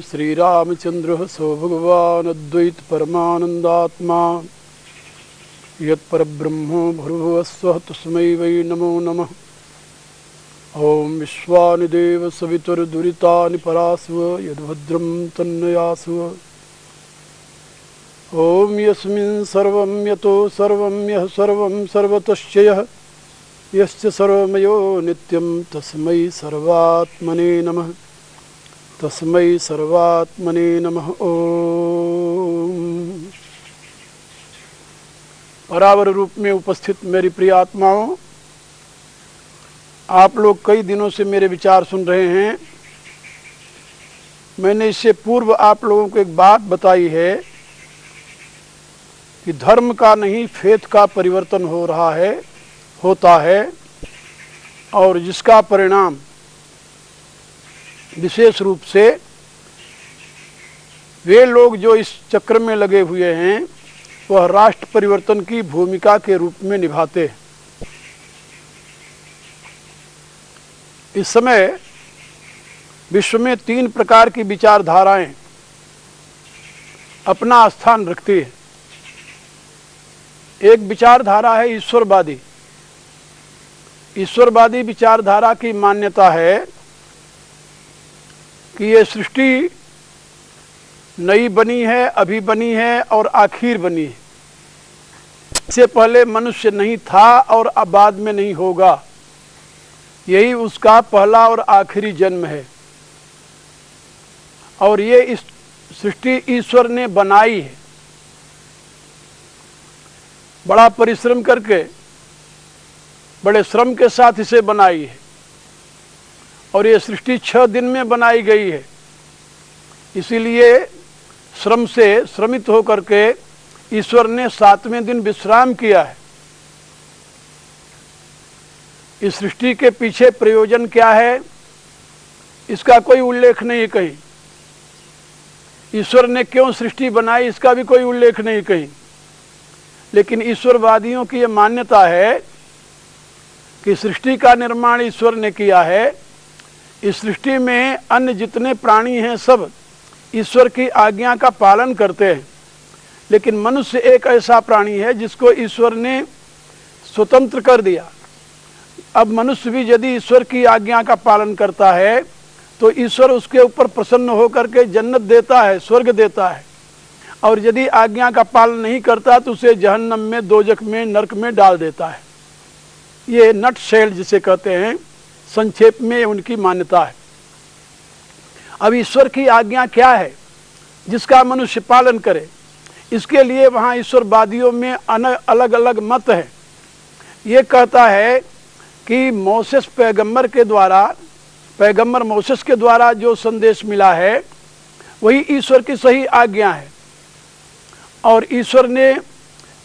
श्रीरामचंद्र सो भगवान अद्वैत परमानंदात्मा यत्परब्रह्मो भूर्भुवस्सुः तस्मै वै नमो नमः। ओम विश्वानि देव सवितुर्दुरितानि परास्व यद्भद्रं तन्नयास्व। ओम यस्मिन् सर्वं यतो सर्वं यः सर्वं सर्वतश्च यः यस्य सर्वमयो नित्यं तस्मै सर्वात्मने नमः। तस्मै सर्वात्मने नमः। ओम। परावर रूप में उपस्थित मेरी प्रिय आत्माओं, आप लोग कई दिनों से मेरे विचार सुन रहे हैं। मैंने इससे पूर्व आप लोगों को एक बात बताई है कि धर्म का नहीं फेथ का परिवर्तन हो रहा है, होता है, और जिसका परिणाम विशेष रूप से वे लोग जो इस चक्र में लगे हुए हैं वह राष्ट्र परिवर्तन की भूमिका के रूप में निभाते हैं। इस समय विश्व में 3 प्रकार की विचारधाराएं अपना स्थान रखती है। एक विचारधारा है ईश्वरवादी। ईश्वरवादी विचारधारा की मान्यता है कि ये सृष्टि नई बनी है, अभी बनी है और आखिर बनी है। इससे पहले मनुष्य नहीं था और अब बाद में नहीं होगा। यही उसका पहला और आखिरी जन्म है। और ये इस सृष्टि ईश्वर ने बनाई है, बड़ा परिश्रम करके, बड़े श्रम के साथ इसे बनाई है। और ये सृष्टि 6 दिन में बनाई गई है। इसीलिए श्रम से श्रमित होकर के ईश्वर ने 7वें दिन विश्राम किया है। इस सृष्टि के पीछे प्रयोजन क्या है, इसका कोई उल्लेख नहीं कहीं। ईश्वर ने क्यों सृष्टि बनाई, इसका भी कोई उल्लेख नहीं कहीं। लेकिन ईश्वरवादियों की यह मान्यता है कि सृष्टि का निर्माण ईश्वर ने किया है। इस सृष्टि में अन्य जितने प्राणी हैं सब ईश्वर की आज्ञा का पालन करते हैं। लेकिन मनुष्य एक ऐसा प्राणी है जिसको ईश्वर ने स्वतंत्र कर दिया। अब मनुष्य भी यदि ईश्वर की आज्ञा का पालन करता है तो ईश्वर उसके ऊपर प्रसन्न होकर के जन्नत देता है, स्वर्ग देता है। और यदि आज्ञा का पालन नहीं करता तो उसे जहन्नम में, दोजख में, नरक में डाल देता है। ये नट शेल जिसे कहते हैं, संक्षेप में उनकी मान्यता है। अब ईश्वर की आज्ञा क्या है जिसका मनुष्य पालन करे, इसके लिए वहाँ ईश्वरवादियों में अलग अलग मत है। ये कहता है कि मोसेस पैगंबर के द्वारा, पैगंबर मोसेस के द्वारा जो संदेश मिला है वही ईश्वर की सही आज्ञा है। और ईश्वर ने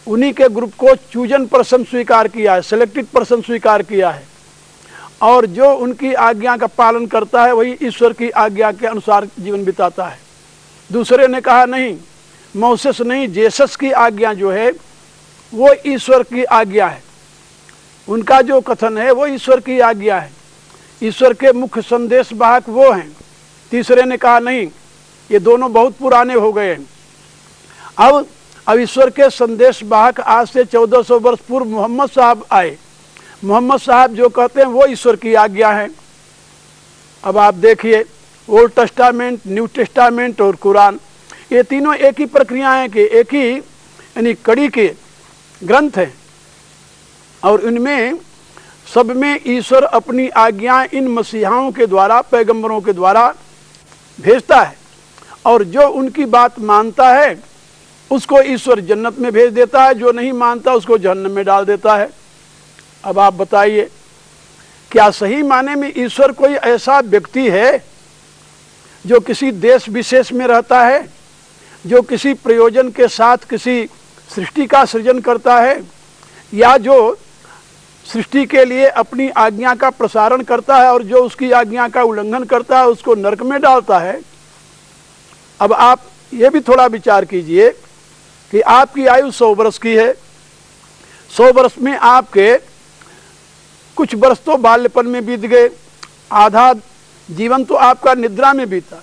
उन्हीं के ग्रुप को चूजन पर्सन स्वीकार किया है, सिलेक्टेड पर्सन स्वीकार किया है। और जो उनकी आज्ञा का पालन करता है वही ईश्वर की आज्ञा के अनुसार जीवन बिताता है। दूसरे ने कहा नहीं, मोसेस नहीं, जेसस की आज्ञा जो है वो ईश्वर की आज्ञा है। उनका जो कथन है वो ईश्वर की आज्ञा है। ईश्वर के मुख्य संदेश वाहक वो हैं। तीसरे ने कहा नहीं, ये दोनों बहुत पुराने हो गए हैं। अब ईश्वर के संदेश वाहक आज से 1400 वर्ष पूर्व मोहम्मद साहब आए। मोहम्मद साहब जो कहते हैं वो ईश्वर की आज्ञा है। अब आप देखिए, ओल्ड टेस्टामेंट, न्यू टेस्टामेंट और कुरान, ये तीनों एक ही प्रक्रियाएं के, एक ही यानी कड़ी के ग्रंथ हैं। और इनमें सब में ईश्वर अपनी आज्ञा इन मसीहाओं के द्वारा, पैगंबरों के द्वारा भेजता है। और जो उनकी बात मानता है उसको ईश्वर जन्नत में भेज देता है, जो नहीं मानता उसको जहन्नम में डाल देता है। अब आप बताइए, क्या सही माने में ईश्वर कोई ऐसा व्यक्ति है जो किसी देश विशेष में रहता है, जो किसी प्रयोजन के साथ किसी सृष्टि का सृजन करता है, या जो सृष्टि के लिए अपनी आज्ञा का प्रसारण करता है और जो उसकी आज्ञा का उल्लंघन करता है उसको नरक में डालता है? अब आप ये भी थोड़ा विचार कीजिए कि आपकी आयु 100 वर्ष की है। 100 वर्ष में आपके कुछ वर्ष तो बाल्यपन में बीत गए, आधा जीवन तो आपका निद्रा में बीता,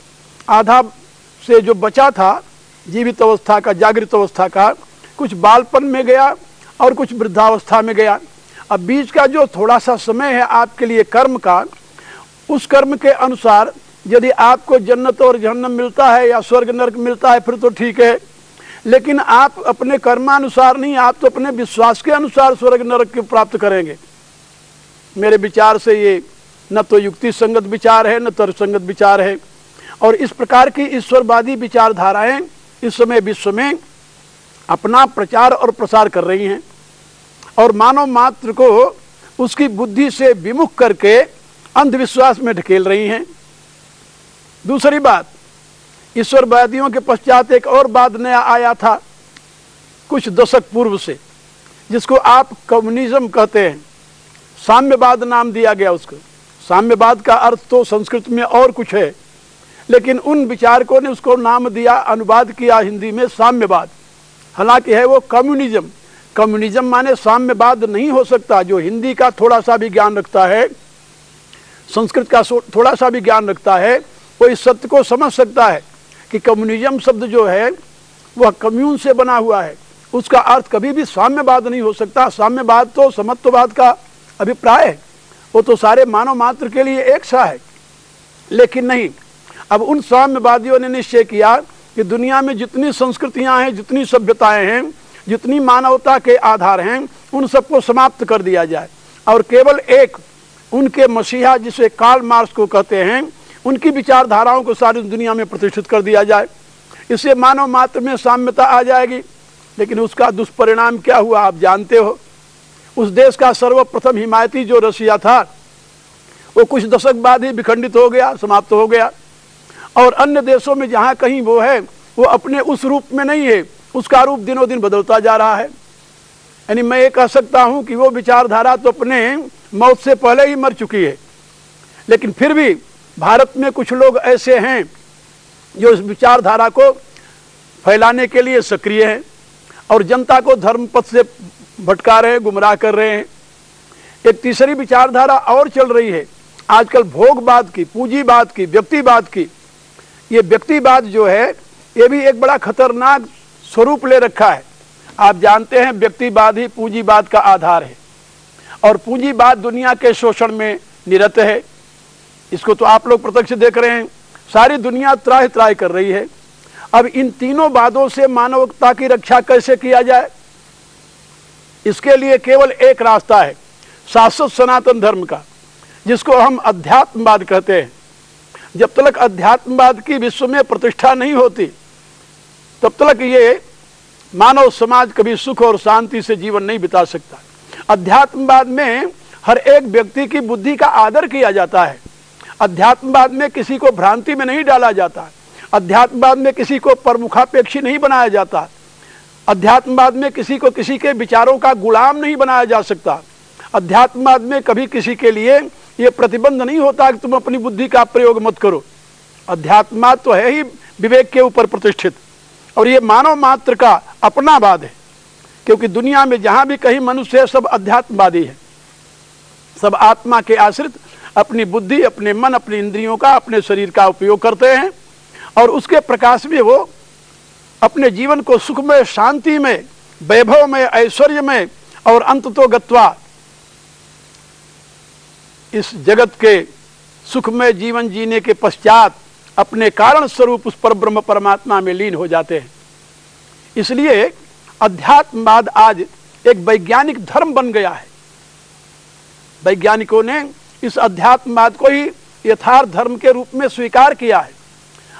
आधा से जो बचा था जीवित अवस्था का, जागृत अवस्था का, कुछ बालपन में गया और कुछ वृद्धावस्था में गया। अब बीच का जो थोड़ा सा समय है आपके लिए कर्म का, उस कर्म के अनुसार यदि आपको जन्नत और जहन्नम मिलता है या स्वर्ग नरक मिलता है फिर तो ठीक है, लेकिन आप अपने कर्मानुसार नहीं, आप तो अपने विश्वास के अनुसार स्वर्ग नरक को प्राप्त करेंगे। मेरे विचार से ये न तो युक्ति संगत विचार है न तर्क संगत विचार है। और इस प्रकार की ईश्वरवादी विचारधाराएं इस समय विश्व में अपना प्रचार और प्रसार कर रही हैं और मानव मात्र को उसकी बुद्धि से विमुख करके अंधविश्वास में ढकेल रही हैं। दूसरी बात, ईश्वरवादियों के पश्चात एक और बात नया आया था कुछ दशक पूर्व से, जिसको आप कम्युनिज्म कहते हैं। साम्यवाद नाम दिया गया उसको। साम्यवाद का अर्थ तो संस्कृत में और कुछ है, लेकिन उन विचारकों ने उसको नाम दिया, अनुवाद किया हिंदी में साम्यवाद, हालांकि है वो कम्युनिज्म। कम्युनिज्म माने साम्यवाद नहीं हो सकता। जो हिंदी का थोड़ा सा भी ज्ञान रखता है, संस्कृत का थोड़ा सा भी ज्ञान रखता है, वो इस सत्य को समझ सकता है कि कम्युनिज्म शब्द जो है वह कम्यून से बना हुआ है, उसका अर्थ कभी भी साम्यवाद नहीं हो सकता। साम्यवाद तो समत्ववाद का अभिप्राय है, वो तो सारे मानव मात्र के लिए एक सा है। लेकिन नहीं, अब उन साम्यवादियों ने निश्चय किया कि दुनिया में जितनी संस्कृतियां हैं, जितनी सभ्यताएं हैं, जितनी मानवता के आधार हैं, उन सबको समाप्त कर दिया जाए और केवल एक उनके मसीहा जिसे कार्ल मार्क्स को कहते हैं, उनकी विचारधाराओं को सारी दुनिया में प्रतिष्ठित कर दिया जाए। इससे मानव मात्र में साम्यता आ जाएगी। लेकिन उसका दुष्परिणाम क्या हुआ आप जानते हो। उस देश का सर्वप्रथम हिमायती जो रसिया था वो कुछ दशक बाद ही विखंडित हो गया, समाप्त हो गया। और अन्य देशों में जहाँ कहीं वो है, वो अपने उस रूप में नहीं है, उसका रूप दिनों दिन बदलता जा रहा है। यानी मैं ये कह सकता हूँ कि वो विचारधारा तो अपने मौत से पहले ही मर चुकी है। लेकिन फिर भी भारत में कुछ लोग ऐसे हैं जो इस विचारधारा को फैलाने के लिए सक्रिय हैं और जनता को धर्म पथ से भटका रहे हैं, गुमराह कर रहे हैं। एक तीसरी विचारधारा और चल रही है आजकल, भोगवाद की, पूंजीवाद की, व्यक्तिवाद की। ये व्यक्तिवाद जो है ये भी एक बड़ा खतरनाक स्वरूप ले रखा है। आप जानते हैं व्यक्तिवाद ही पूंजीवाद का आधार है और पूंजीवाद दुनिया के शोषण में निरत है। इसको तो आप लोग प्रत्यक्ष देख रहे हैं, सारी दुनिया त्राहि त्राहि कर रही है। अब इन तीनों वादों से मानवता की रक्षा कैसे किया जाए, इसके लिए केवल एक रास्ता है, शाश्वत सनातन धर्म का, जिसको हम अध्यात्मवाद कहते हैं। जब तक अध्यात्मवाद की विश्व में प्रतिष्ठा नहीं होती तब तक ये मानव समाज कभी सुख और शांति से जीवन नहीं बिता सकता। अध्यात्मवाद में हर एक व्यक्ति की बुद्धि का आदर किया जाता है। अध्यात्मवाद में किसी को भ्रांति में नहीं डाला जाता। अध्यात्मवाद में किसी को प्रमुखापेक्षी नहीं बनाया जाता। अध्यात्मवाद में किसी को किसी के विचारों का गुलाम नहीं बनाया जा सकता। अध्यात्मवाद में कभी किसी के लिए ये प्रतिबंध नहीं होता कि तुम अपनी बुद्धि का प्रयोग मत करो। अध्यात्मवाद तो है ही विवेक के ऊपर प्रतिष्ठित और ये मानव मात्र का अपना वाद है, क्योंकि दुनिया में जहां भी कहीं मनुष्य है सब अध्यात्मवादी है। सब आत्मा के आश्रित अपनी बुद्धि, अपने मन, अपने इंद्रियों का, अपने शरीर का उपयोग करते हैं और उसके प्रकाश में वो अपने जीवन को सुखमय, शांति में, वैभव में, ऐश्वर्य में और अंततो गत्वा इस जगत के सुखमय जीवन जीने के पश्चात अपने कारण स्वरूप उस पर ब्रह्म परमात्मा में लीन हो जाते हैं। इसलिए अध्यात्मवाद आज एक वैज्ञानिक धर्म बन गया है। वैज्ञानिकों ने इस अध्यात्मवाद को ही यथार्थ धर्म के रूप में स्वीकार किया है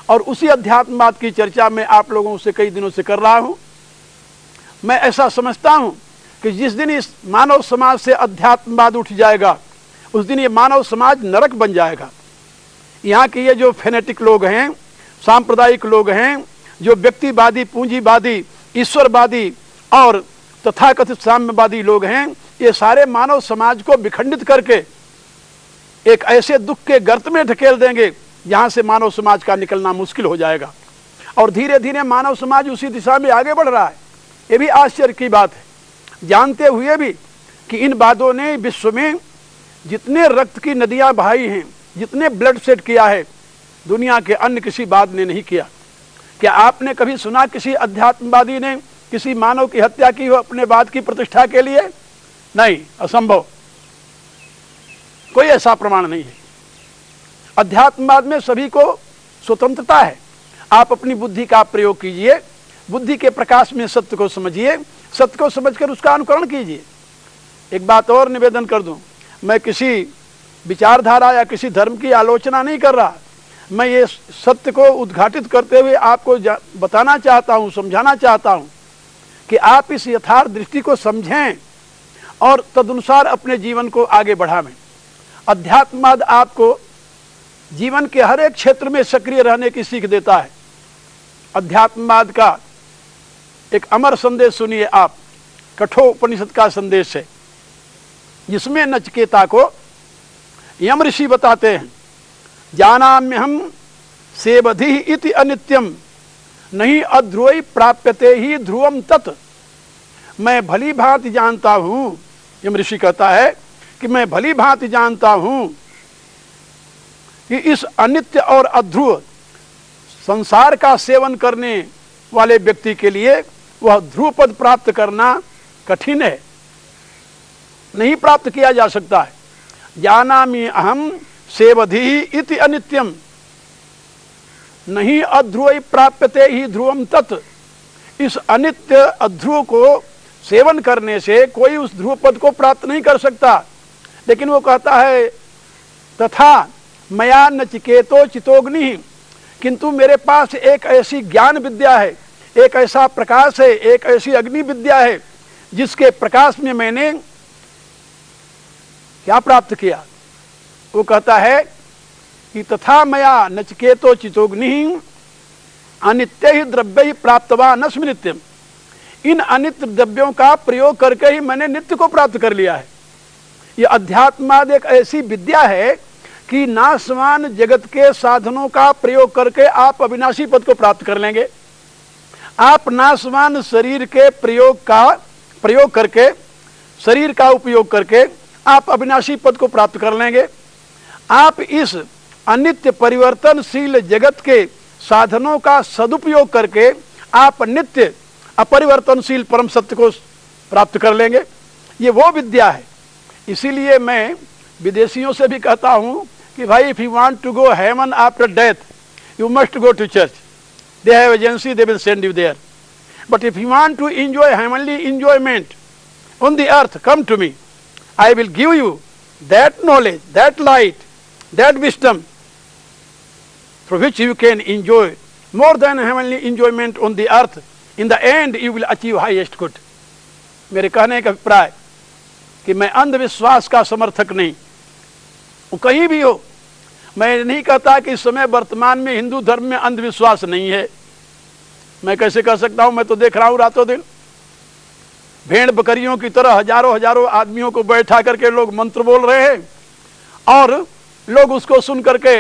और उसी अध्यात्मवाद की चर्चा मैं आप लोगों से कई दिनों से कर रहा हूं। मैं ऐसा समझता हूं कि जिस दिन इस मानव समाज से अध्यात्मवाद उठ जाएगा उस दिन ये मानव समाज नरक बन जाएगा। यहाँ के ये जो फेनेटिक लोग हैं, सांप्रदायिक लोग हैं, जो व्यक्तिवादी, पूंजीवादी, ईश्वरवादी और तथाकथित साम्यवादी लोग हैं, ये सारे मानव समाज को विखंडित करके एक ऐसे दुख के गर्त में ढकेल देंगे जहाँ से मानव समाज का निकलना मुश्किल हो जाएगा। और धीरे धीरे मानव समाज उसी दिशा में आगे बढ़ रहा है। ये भी आश्चर्य की बात है, जानते हुए भी कि इन वादों ने विश्व में जितने रक्त की नदियां बहाई हैं, जितने ब्लड शेड किया है, दुनिया के अन्य किसी वाद ने नहीं किया। क्या आपने कभी सुना किसी अध्यात्मवादी ने किसी मानव की हत्या की हो अपने वाद की प्रतिष्ठा के लिए? नहीं, असंभव, कोई ऐसा प्रमाण नहीं है। अध्यात्मवाद में सभी को स्वतंत्रता है। आप अपनी बुद्धि का प्रयोग कीजिए, बुद्धि के प्रकाश में सत्य को समझिए, सत्य को समझकर उसका अनुकरण कीजिए। एक बात और निवेदन कर दूं, मैं किसी विचारधारा या किसी धर्म की आलोचना नहीं कर रहा। मैं ये सत्य को उद्घाटित करते हुए आपको बताना चाहता हूँ, समझाना चाहता हूँ कि आप इस यथार्थ दृष्टि को समझें और तदनुसार अपने जीवन को आगे बढ़ावें। अध्यात्मवाद आपको जीवन के हर एक क्षेत्र में सक्रिय रहने की सीख देता है। अध्यात्मवाद का एक अमर संदेश सुनिए आप, कठोपनिषद का संदेश है, जिसमें नचिकेता को यम ऋषि बताते हैं, जानाम्यहम सेवधि इति अनित्यम नहीं अध्रुवई प्राप्यते ही ध्रुवम तत्। मैं भली भांति जानता हूं, यम ऋषि कहता है कि मैं भली भांति जानता हूं कि इस अनित्य और अध्रुव संसार का सेवन करने वाले व्यक्ति के लिए वह ध्रुव पद प्राप्त करना कठिन है, नहीं प्राप्त किया जा सकता है। जानामि अहम सेवधि इति अनित्यम नहीं अध्रुव प्राप्यते ही ध्रुवम तत्। इस अनित्य अध्रुव को सेवन करने से कोई उस ध्रुव पद को प्राप्त नहीं कर सकता। लेकिन वो कहता है तथा मया नचिकेतो चितोग्नि, किंतु मेरे पास एक ऐसी ज्ञान विद्या है, एक ऐसा प्रकाश है, एक ऐसी अग्नि विद्या है जिसके प्रकाश में मैंने क्या प्राप्त किया। वो कहता है कि तथा मया नचिकेतो चितोग्नि अनित्य ही द्रव्य ही प्राप्तवान अस्मि नित्यम। इन अनित्य द्रव्यों का प्रयोग करके ही मैंने नित्य को प्राप्त कर लिया है। ये अध्यात्मवाद एक ऐसी विद्या है कि नाशवान जगत के साधनों का प्रयोग करके आप अविनाशी पद को प्राप्त कर लेंगे। आप नाशवान शरीर के प्रयोग करके, शरीर का उपयोग करके आप अविनाशी पद को प्राप्त कर लेंगे। आप इस अनित्य परिवर्तनशील जगत के साधनों का सदुपयोग करके आप नित्य अपरिवर्तनशील परम सत्य को प्राप्त कर लेंगे। ये वो विद्या है। इसीलिए मैं विदेशियों से भी कहता हूँ कि भाई if you want to go heaven after death you must go to church, they have agency, they will send you there. But if you want to enjoy heavenly enjoyment on the earth, come to me, I will give you that knowledge, that light, that wisdom through which you can enjoy more than heavenly enjoyment on the earth. In the end, you will achieve highest good. मेरे कहने का अभिप्राय कि मैं अंधविश्वास का समर्थक नहीं, वो कहीं भी हो। मैं नहीं कहता कि इस समय वर्तमान में हिंदू धर्म में अंधविश्वास नहीं है। मैं कैसे कह सकता हूँ? मैं तो देख रहा हूँ रातों दिन भेड़ बकरियों की तरह हजारों हजारों आदमियों को बैठा करके लोग मंत्र बोल रहे हैं और लोग उसको सुन करके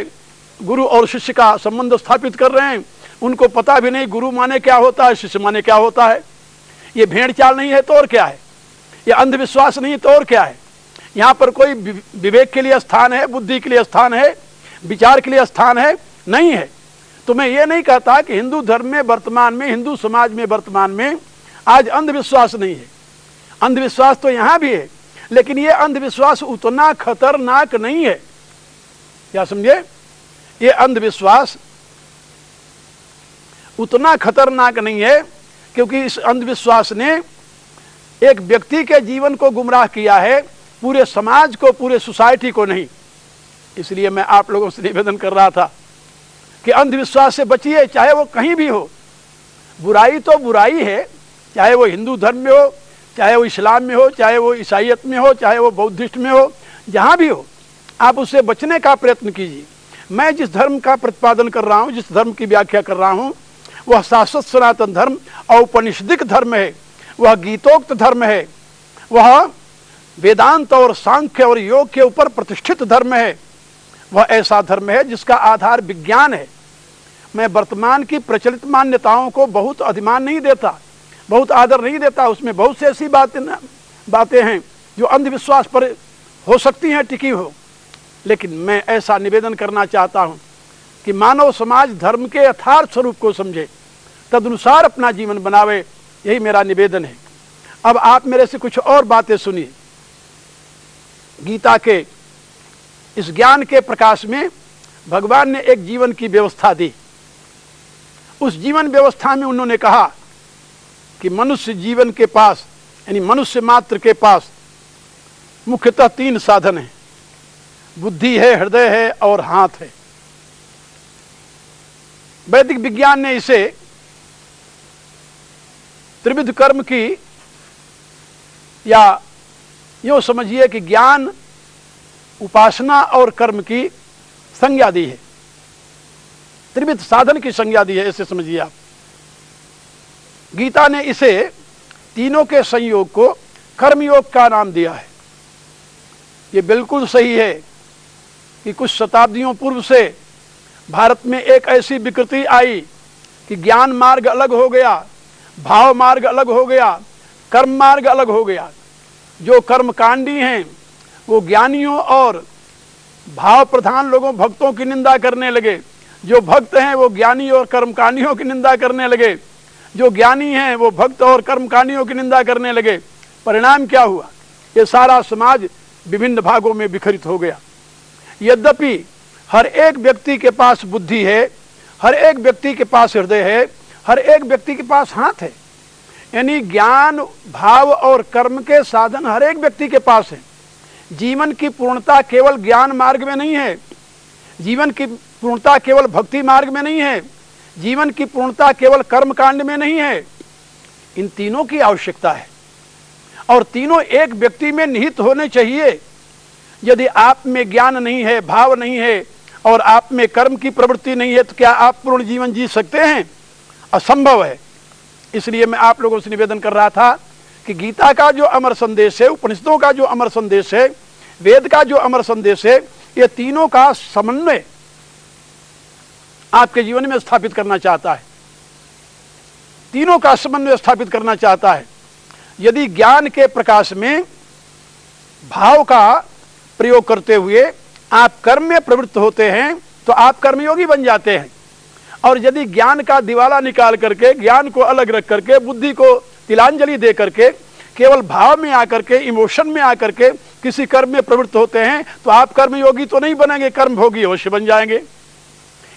गुरु और शिष्य का संबंध स्थापित कर रहे हैं। उनको पता भी नहीं गुरु माने क्या होता है, शिष्य माने क्या होता है। ये भेड़ चाल नहीं है तो और क्या है? ये अंधविश्वास नहीं है तो और क्या है? यहाँ पर कोई विवेक के लिए स्थान है, बुद्धि के लिए स्थान है, विचार के लिए स्थान है? नहीं है। तो मैं ये नहीं कहता कि हिंदू धर्म में वर्तमान में, हिंदू समाज में वर्तमान में आज अंधविश्वास नहीं है। अंधविश्वास तो यहाँ भी है, लेकिन ये अंधविश्वास उतना खतरनाक नहीं है। क्या समझे? ये अंधविश्वास उतना खतरनाक नहीं है, क्योंकि इस अंधविश्वास ने एक व्यक्ति के जीवन को गुमराह किया है, पूरे समाज को, पूरे सोसाइटी को नहीं। इसलिए मैं आप लोगों से निवेदन कर रहा था कि अंधविश्वास से बचिए, चाहे वो कहीं भी हो। बुराई तो बुराई है, चाहे वो हिंदू धर्म में हो, चाहे वो इस्लाम में हो, चाहे वो ईसाइयत में हो, चाहे वो बौद्धिस्ट में हो, जहाँ भी हो, आप उससे बचने का प्रयत्न कीजिए। मैं जिस धर्म का प्रतिपादन कर रहा हूँ, जिस धर्म की व्याख्या कर रहा हूँ, वह शाश्वत सनातन धर्म औपनिषदिक धर्म है, वह गीतोक्त धर्म है, वह वेदांत और सांख्य और योग के ऊपर प्रतिष्ठित धर्म है। वह ऐसा धर्म है जिसका आधार विज्ञान है। मैं वर्तमान की प्रचलित मान्यताओं को बहुत अधिमान नहीं देता, बहुत आदर नहीं देता। उसमें बहुत सी ऐसी बातें हैं जो अंधविश्वास पर हो सकती हैं टिकी हो, लेकिन मैं ऐसा निवेदन करना चाहता हूँ कि मानव समाज धर्म के यथार्थ स्वरूप को समझे, तदनुसार अपना जीवन बनावे। यही मेरा निवेदन है। अब आप मेरे से कुछ और बातें सुनिए। गीता के इस ज्ञान के प्रकाश में भगवान ने एक जीवन की व्यवस्था दी। उस जीवन व्यवस्था में उन्होंने कहा कि मनुष्य जीवन के पास, यानी मनुष्य मात्र के पास मुख्यतः 3 साधन हैं। बुद्धि है, हृदय है और हाथ है। वैदिक विज्ञान ने इसे त्रिविध कर्म की, या यूँ समझिए कि ज्ञान, उपासना और कर्म की संज्ञा दी है। त्रिविध साधन की संज्ञा दी है, ऐसे समझिए आप। गीता ने इसे तीनों के संयोग को कर्मयोग का नाम दिया है। ये बिल्कुल सही है कि कुछ शताब्दियों पूर्व से भारत में एक ऐसी विकृति आई कि ज्ञान मार्ग अलग हो गया, भाव मार्ग अलग हो गया, कर्म मार्ग अलग हो गया। जो कर्मकांडी हैं वो ज्ञानियों और भाव प्रधान लोगों, भक्तों की निंदा करने लगे। जो भक्त हैं वो ज्ञानी और कर्मकांडियों की निंदा करने लगे। जो ज्ञानी हैं वो भक्त और कर्मकांडियों की निंदा करने लगे। परिणाम क्या हुआ? ये सारा समाज विभिन्न भागों में विखरित हो गया। यद्यपि हर एक व्यक्ति के पास बुद्धि है, हर एक व्यक्ति के पास हृदय है, हर एक व्यक्ति के पास हाथ है। यानी ज्ञान, भाव और कर्म के साधन हर एक व्यक्ति के पास है। जीवन की पूर्णता केवल ज्ञान मार्ग में नहीं है, जीवन की पूर्णता केवल भक्ति मार्ग में नहीं है, जीवन की पूर्णता केवल कर्म कांड में नहीं है। इन तीनों की आवश्यकता है और तीनों एक व्यक्ति में निहित होने चाहिए। यदि आप में ज्ञान नहीं है, भाव नहीं है और आप में कर्म की प्रवृत्ति नहीं है, तो क्या आप पूर्ण जीवन जी सकते हैं? असंभव है। इसलिए मैं आप लोगों से निवेदन कर रहा था कि गीता का जो अमर संदेश है, उपनिषदों का जो अमर संदेश है, वेद का जो अमर संदेश है, ये तीनों का समन्वय आपके जीवन में स्थापित करना चाहता है। तीनों का समन्वय स्थापित करना चाहता है। यदि ज्ञान के प्रकाश में भाव का प्रयोग करते हुए आप कर्म में प्रवृत्त होते हैं तो आप कर्मयोगी बन जाते हैं। और यदि ज्ञान का दिवाला निकाल करके, ज्ञान को अलग रख करके, बुद्धि को तिलांजलि दे करके, केवल भाव में आकर के, इमोशन में आकर के किसी कर्म में प्रवृत्त होते हैं तो आप कर्मयोगी तो नहीं बनेंगे, कर्मभोगी अवश्य बन जाएंगे।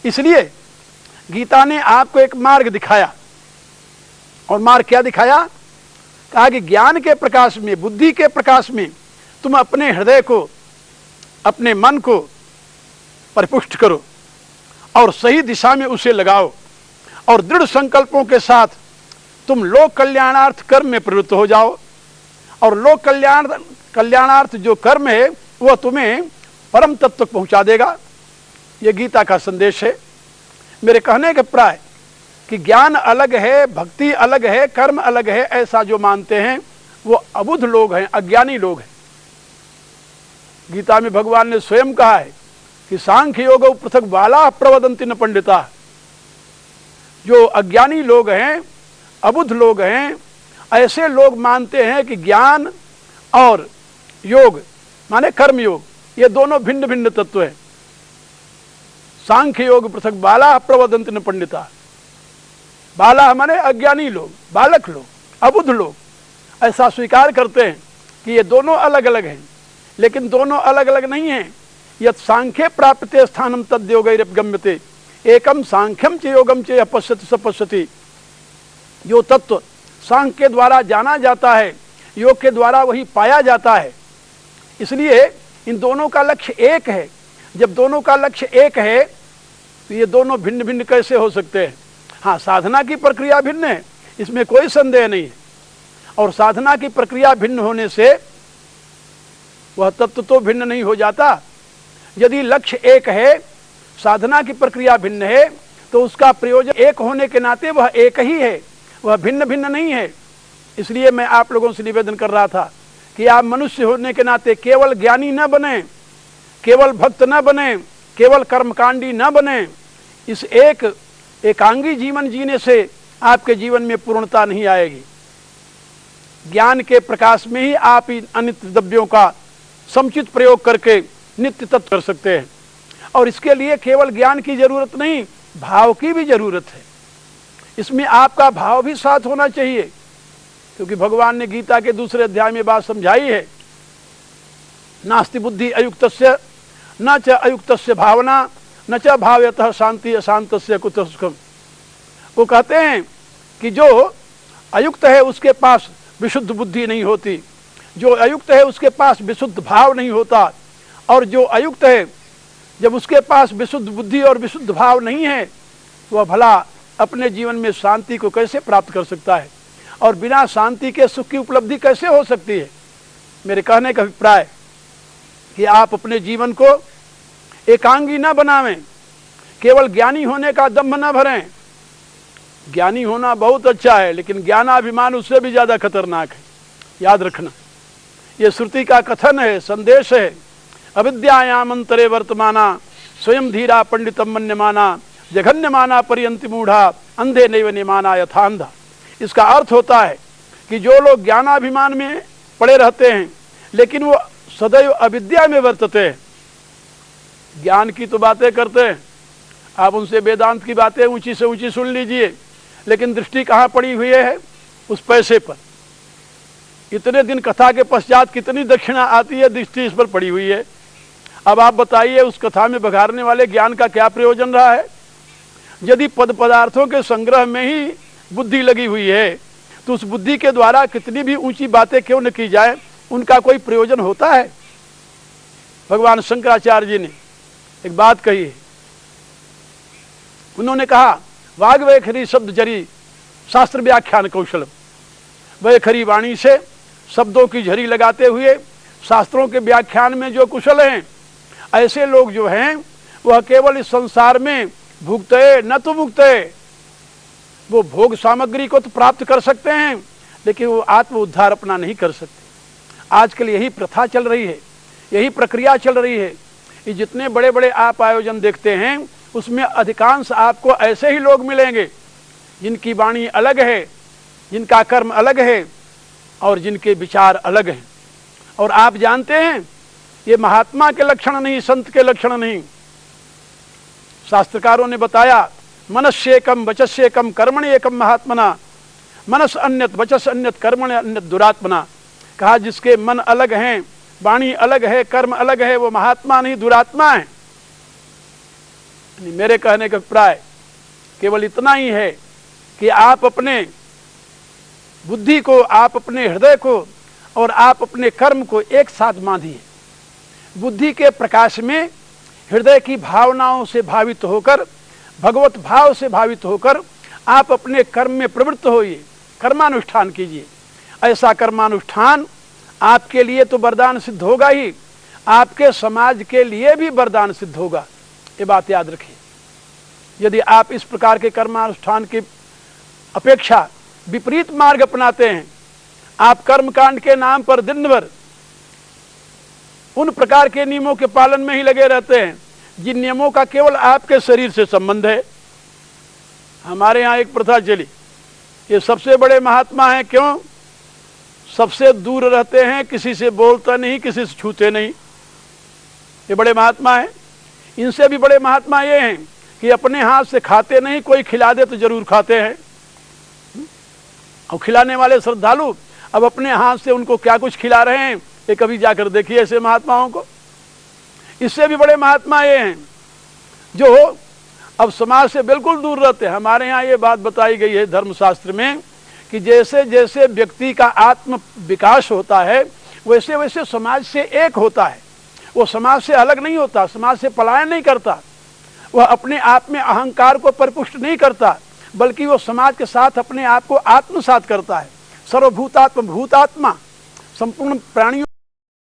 इसलिए गीता ने आपको एक मार्ग दिखाया। और मार्ग क्या दिखाया? कहा कि ज्ञान के प्रकाश में, बुद्धि के प्रकाश में तुम अपने हृदय को, अपने मन को परिपुष्ट करो और सही दिशा में उसे लगाओ और दृढ़ संकल्पों के साथ तुम लोक कल्याणार्थ कर्म में प्रवृत्त हो जाओ। और लोक कल्याणार्थ जो कर्म है वह तुम्हें परम तत्व तक पहुंचा देगा। यह गीता का संदेश है। मेरे कहने के प्राय कि ज्ञान अलग है, भक्ति अलग है, कर्म अलग है, ऐसा जो मानते हैं वो अबुध लोग हैं, अज्ञानी लोग हैं। गीता में भगवान ने स्वयं कहा है कि सांख्य योग पृथक बाला प्रवदंति न पंडिता। जो अज्ञानी लोग हैं, अबुध लोग हैं, ऐसे लोग मानते हैं कि ज्ञान और योग माने कर्म योग, ये दोनों भिन्न भिन्न तत्व हैं। सांख्य योग पृथक बाला प्रवदंति न पंडिता। बाला माने अज्ञानी लोग, बालक लोग, अबुध लोग ऐसा स्वीकार करते हैं कि ये दोनों अलग अलग हैं। लेकिन दोनों अलग अलग नहीं हैं। यत् सांख्ये प्राप्यते स्थानम तद्योगैरपगम्यते एकम सांख्यम च योगम च पश्यति स पश्यति। जो तत्व सांख्य के द्वारा जाना जाता है, योग के द्वारा वही पाया जाता है। इसलिए इन दोनों का लक्ष्य एक है। जब दोनों का लक्ष्य एक है तो ये दोनों भिन्न भिन्न कैसे हो सकते हैं? हाँ, साधना की प्रक्रिया भिन्न है, इसमें कोई संदेह नहीं है। और साधना की प्रक्रिया भिन्न होने से वह तत्व तो भिन्न नहीं हो जाता। यदि लक्ष्य एक है, साधना की प्रक्रिया भिन्न है, तो उसका प्रयोजन एक होने के नाते वह एक ही है, वह भिन्न भिन्न नहीं है। इसलिए मैं आप लोगों से निवेदन कर रहा था कि आप मनुष्य होने के नाते केवल ज्ञानी न बने, केवल भक्त न बने, केवल कर्मकांडी न बने। इस एकांगी जीवन जीने से आपके जीवन में पूर्णता नहीं आएगी। ज्ञान के प्रकाश में ही आप इन अनित्य द्रव्यों का समुचित प्रयोग करके नित्य तत्व कर सकते हैं। और इसके लिए केवल ज्ञान की जरूरत नहीं, भाव की भी जरूरत है। इसमें आपका भाव भी साथ होना चाहिए, क्योंकि भगवान ने गीता के दूसरे अध्याय में बात समझाई है, नास्ति बुद्धि अयुक्तस्य न च अयुक्तस्य भावना न च भावयतः शांति अशांतस्य कुतः सुखम। वो कहते हैं कि जो अयुक्त है उसके पास विशुद्ध बुद्धि नहीं होती, जो अयुक्त है उसके पास विशुद्ध भाव नहीं होता, और जो अयुक्त है जब उसके पास विशुद्ध बुद्धि और विशुद्ध भाव नहीं है, वह भला अपने जीवन में शांति को कैसे प्राप्त कर सकता है, और बिना शांति के सुख की उपलब्धि कैसे हो सकती है। मेरे कहने का अभिप्राय कि आप अपने जीवन को एकांगी न बनावें, केवल ज्ञानी होने का दम्भ न भरें। ज्ञानी होना बहुत अच्छा है, लेकिन ज्ञानाभिमान उससे भी ज्यादा खतरनाक है, याद रखना। ये श्रुति का कथन है, संदेश है। अविद्यायाम अंतरे वर्तमाना स्वयं धीरा पंडितम मन्यमाना जघन्यमाना पर्यंति मूढ़ा अंधे नैव निमाना यथांधा। इसका अर्थ होता है कि जो लोग ज्ञानाभिमान में पड़े रहते हैं लेकिन वो सदैव अविद्या में वर्तते हैं, ज्ञान की तो बातें करते हैं, आप उनसे वेदांत की बातें ऊंची से ऊंची सुन लीजिए, लेकिन दृष्टि कहाँ पड़ी हुई है? उस पैसे पर। इतने दिन कथा के पश्चात कितनी दक्षिणा आती है, दृष्टि इस पर पड़ी हुई है। अब आप बताइए उस कथा में बघारने वाले ज्ञान का क्या प्रयोजन रहा है? यदि पद पदार्थों के संग्रह में ही बुद्धि लगी हुई है तो उस बुद्धि के द्वारा कितनी भी ऊंची बातें क्यों न की जाए, उनका कोई प्रयोजन होता है? भगवान शंकराचार्य जी ने एक बात कही है, उन्होंने कहा वाग वैखरी शब्द जरी शास्त्र व्याख्यान कौशल। वैखरी वाणी से शब्दों की झरी लगाते हुए शास्त्रों के व्याख्यान में जो कुशल हैं, ऐसे लोग जो हैं वह केवल इस संसार में भुगते न तो मुक्ते। वो भोग सामग्री को तो प्राप्त कर सकते हैं, लेकिन वो आत्म उद्धार अपना नहीं कर सकते। आजकल यही प्रथा चल रही है, यही प्रक्रिया चल रही है। ये जितने बड़े बड़े आप आयोजन देखते हैं उसमें अधिकांश आपको ऐसे ही लोग मिलेंगे जिनकी वाणी अलग है, जिनका कर्म अलग है और जिनके विचार अलग हैं। और आप जानते हैं ये महात्मा के लक्षण नहीं, संत के लक्षण नहीं। शास्त्रकारों ने बताया मनस्येकम वचस्येकम कर्मणि एकम महात्मना, मनस अन्यत वचस अन्यत कर्मणि अन्यत दुरात्मना। कहा जिसके मन अलग हैं, वाणी अलग है, कर्म अलग है, वो महात्मा नहीं दुरात्मा है। मेरे कहने का अभिप्राय केवल इतना ही है कि आप अपने बुद्धि को, आप अपने हृदय को और आप अपने कर्म को एक साथ बांधिए। बुद्धि के प्रकाश में हृदय की भावनाओं से भावित होकर, भगवत भाव से भावित होकर आप अपने कर्म में प्रवृत्त होइए, कर्मानुष्ठान कीजिए। ऐसा कर्मानुष्ठान आपके लिए तो वरदान सिद्ध होगा ही, आपके समाज के लिए भी वरदान सिद्ध होगा। ये बात याद रखिए। यदि आप इस प्रकार के कर्मानुष्ठान की अपेक्षा विपरीत मार्ग अपनाते हैं, आप कर्मकांड के नाम पर दिन भर उन प्रकार के नियमों के पालन में ही लगे रहते हैं जिन नियमों का केवल आपके शरीर से संबंध है। हमारे यहाँ एक प्रथा चली, ये सबसे बड़े महात्मा हैं, क्यों? सबसे दूर रहते हैं, किसी से बोलता नहीं, किसी से छूते नहीं। ये बड़े महात्मा हैं। इनसे भी बड़े महात्मा ये हैं कि अपने हाथ से खाते नहीं, कोई खिला दे तो जरूर खाते हैं। और खिलाने वाले श्रद्धालु अब अपने हाथ से उनको क्या कुछ खिला रहे हैं, ये कभी जाकर देखिए ऐसे महात्माओं को। इससे भी बड़े महात्मा ये हैं जो अब समाज से बिल्कुल दूर रहते हैं। हमारे यहाँ ये बात बताई गई है धर्मशास्त्र में कि जैसे जैसे व्यक्ति का आत्म विकास होता है वैसे वैसे समाज से एक होता है। वो समाज से अलग नहीं होता, समाज से पलायन नहीं करता, वह अपने आप में अहंकार को परिपुष्ट नहीं करता, बल्कि वो समाज के साथ अपने आप को आत्मसात करता है। सर्वभूतात्मा भूतात्मा संपूर्ण प्राणियों